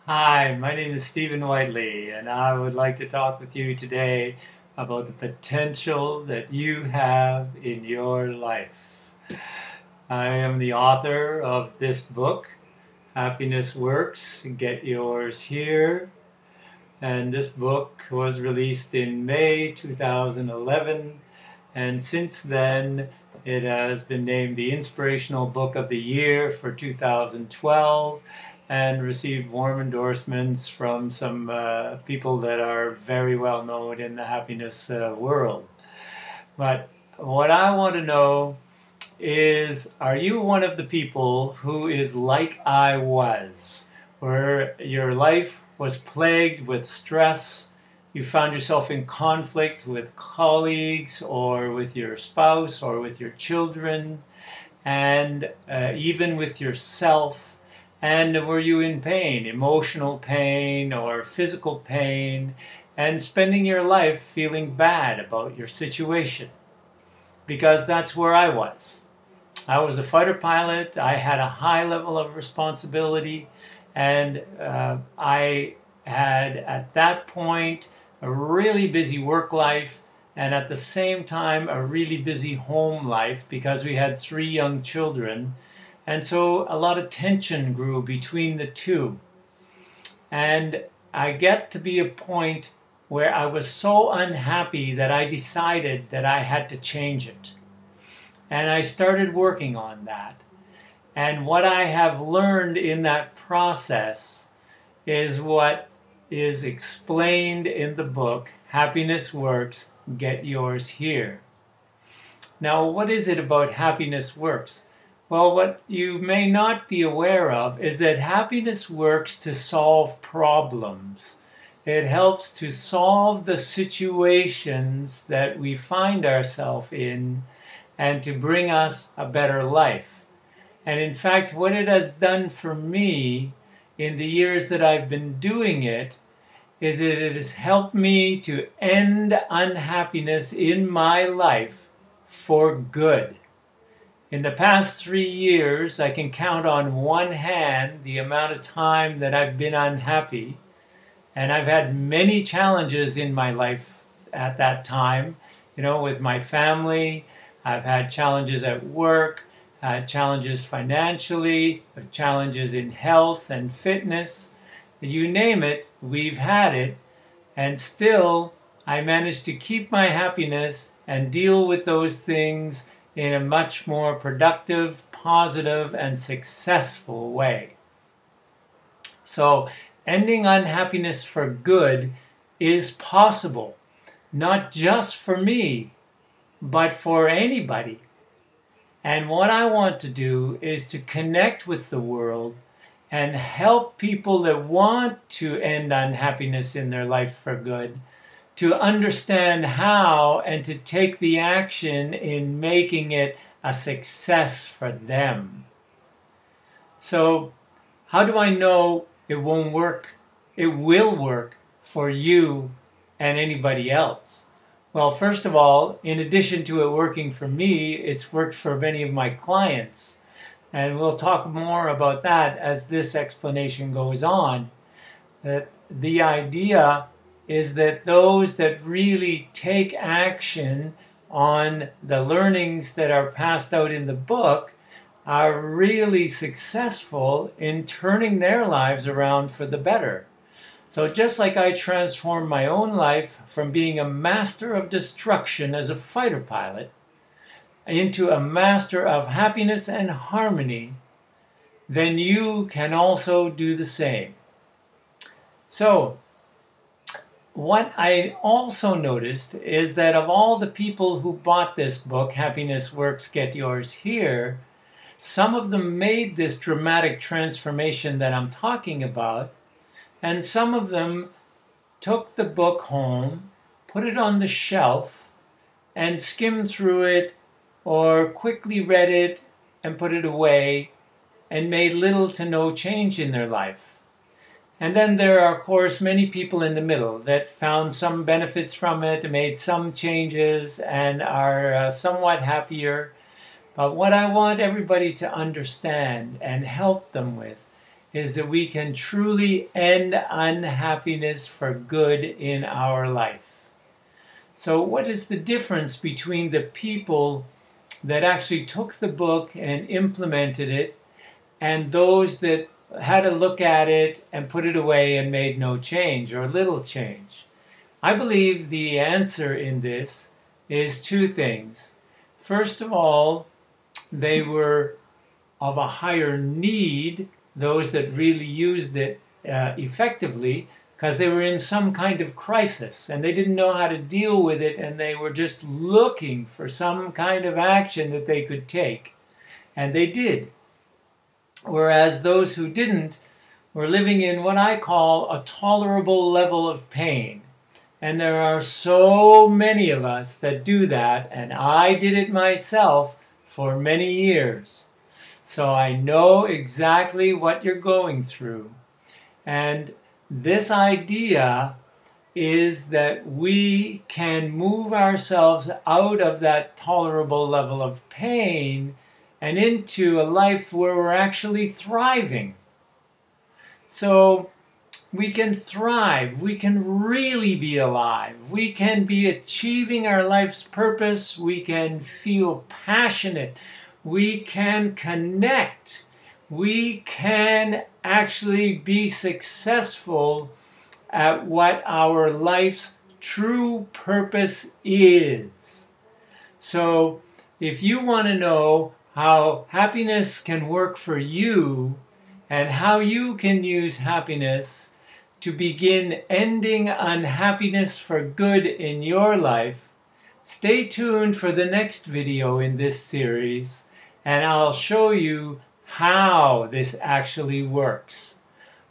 Hi, my name is Stephen Whiteley, and I would like to talk with you today about the potential that you have in your life. I am the author of this book, Happiness Works, Get Yours Here. And this book was released in May 2011, and since then it has been named the Inspirational Book of the Year for 2012 and received warm endorsements from some people that are very well known in the happiness world. But what I want to know is, are you one of the people who is like I was, where your life was plagued with stress, you found yourself in conflict with colleagues or with your spouse or with your children, and even with yourself? And were you in pain, emotional pain or physical pain, and spending your life feeling bad about your situation? Because that's where I was. I was a fighter pilot. I had a high level of responsibility, and I had at that point a really busy work life, and at the same time a really busy home life because we had 3 young children. And so a lot of tension grew between the two. And I get to be a point where I was so unhappy that I decided that I had to change it. And I started working on that. And what I have learned in that process is what is explained in the book, Happiness Works, Get Yours Here. Now, what is it about Happiness Works? Well, what you may not be aware of is that happiness works to solve problems. It helps to solve the situations that we find ourselves in and to bring us a better life. And in fact, what it has done for me in the years that I've been doing it is that it has helped me to end unhappiness in my life for good. In the past 3 years, I can count on one hand the amount of time that I've been unhappy, and I've had many challenges in my life at that time, with my family. I've had challenges at work, challenges financially, challenges in health and fitness. You name it, we've had it, and still I managed to keep my happiness and deal with those things in a much more productive, positive, and successful way. So ending unhappiness for good is possible, not just for me, but for anybody. And what I want to do is to connect with the world and help people that want to end unhappiness in their life for good to understand how and to take the action in making it a success for them. So, how do I know it won't work? It will work for you and anybody else. Well, first of all, in addition to it working for me, it's worked for many of my clients. And we'll talk more about that as this explanation goes on. That the idea is that those that really take action on the learnings that are passed out in the book are really successful in turning their lives around for the better. So just like I transformed my own life from being a master of destruction as a fighter pilot into a master of happiness and harmony, then you can also do the same. So, what I also noticed is that of all the people who bought this book, Happiness Works, Get Yours Here, some of them made this dramatic transformation that I'm talking about, and some of them took the book home, put it on the shelf, and skimmed through it, or quickly read it and put it away, and made little to no change in their life. And then there are, of course, many people in the middle that found some benefits from it, made some changes, and are somewhat happier. But what I want everybody to understand and help them with is that we can truly end unhappiness for good in our life. So what is the difference between the people that actually took the book and implemented it and those that had a look at it and put it away and made no change or little change? I believe the answer in this is two things. First of all, they were of a higher need, those that really used it effectively, because they were in some kind of crisis and they didn't know how to deal with it, and they were just looking for some kind of action that they could take. And they did. Whereas those who didn't were living in what I call a tolerable level of pain. And there are so many of us that do that, and I did it myself for many years. So I know exactly what you're going through. And this idea is that we can move ourselves out of that tolerable level of pain and into a life where we're actually thriving. So we can thrive, we can really be alive, we can be achieving our life's purpose, we can feel passionate, we can connect, we can actually be successful at what our life's true purpose is. So if you want to know how happiness can work for you and how you can use happiness to begin ending unhappiness for good in your life, stay tuned for the next video in this series, and I'll show you how this actually works.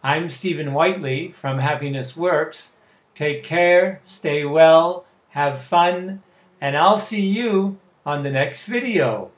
I'm Stephen Whiteley from Happiness Works. Take care, stay well, have fun, and I'll see you on the next video.